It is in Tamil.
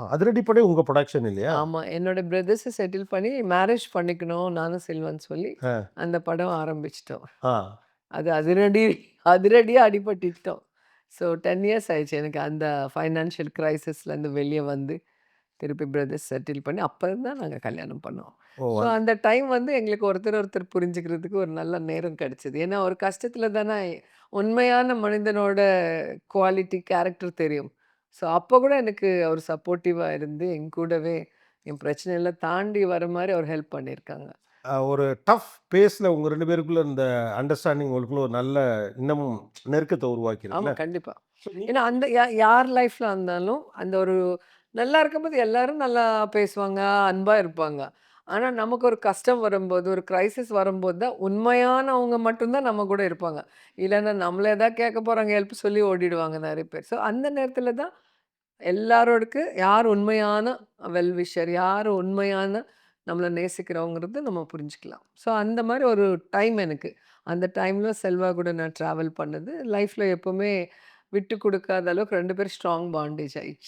அதிரடிப்படை உங்க புரொடக்ஷன் இல்லையா? ஆமா. என்னோட பிரதர்ஸ செட்டில் பண்ணி மேரேஜ் பண்ணிக்கணும் நானும் செல்வன் சொல்லி, அ. அந்த படம் ஆரம்பிச்சுட்டோம். ஆ. அது அதிரடியா அடிபட்டுட்டோம். ஸோ 10 இயர்ஸ் ஆயிடுச்சு எனக்கு அந்த ஃபைனான்ஷியல் கிரைசிஸ்லேருந்து வெளிய வந்து, திருப்பி பிரதர்ஸ் செட்டில் பண்ணி அப்புறம் தான் நாங்க கல்யாணம் பண்ணோம். ஓ! ஸோ அந்த டைம் வந்து எங்களுக்கு ஒருத்தர் ஒருத்தர் புரிஞ்சுக்கிறதுக்கு ஒரு நல்ல நேரம் கிடைச்சது. ஏன்னா ஒரு கஷ்டத்துல தானே உண்மையான மனிதனோட குவாலிட்டி, கேரக்டர் தெரியும். ஸோ அப்போ கூட எனக்கு அவர் சப்போர்ட்டிவா இருந்து என் கூடவே என் பிரச்சனையெல்லாம் தாண்டி வர மாரி அவர் ஹெல்ப் பண்ணியிருக்காங்க. ஒரு டஃப் பேஸ்ல உங்க 2 பேருக்குள்ள இருந்த அண்டர்ஸ்டாண்டிங் உங்களுக்குள்ள ஒரு நல்ல இன்னமும் நெருக்கத்த ஆமா, உருவாக்கியிருக்குல்ல? கண்டிப்பா. ஸோ நீ ஏன்னா அந்த யார் லைஃப்ல இருந்தாலும், அந்த ஒரு நல்லா இருக்கும்போது எல்லாரும் நல்லா பேசுவாங்க, அன்பா இருப்பாங்க. ஆனா நமக்கு ஒரு கஷ்டம் வரும்போது, ஒரு கிரைசிஸ் வரும்போது தான் உண்மையானவங்க மட்டும் தான் நம்ம கூட இருப்பாங்க. இல்லன்னா நம்மள ஏதாவது கேட்க போறாங்க ஹெல்ப் சொல்லி ஓடிடுவாங்க நெறைய பேர். ஸோ அந்த நேரத்துல தான் எல்லாரோடுக்கு யார் உண்மையான வெல் விஷர், யார் உண்மையான நம்மள நேசிக்கிறவங்கிறது நம்ம புரிஞ்சுக்கலாம். ஸோ அந்த மாரி ஒரு டைம் எனக்கு. அந்த டைம்ல செல்வா கூட நான் ட்ராவல் பண்ணது, லைஃப்ல எப்பவுமே விட்டு குடுக்காத அளவுக்கு 2 பேரும் ஸ்ட்ராங் பாண்டேஜ் ஆயிடுச்சு.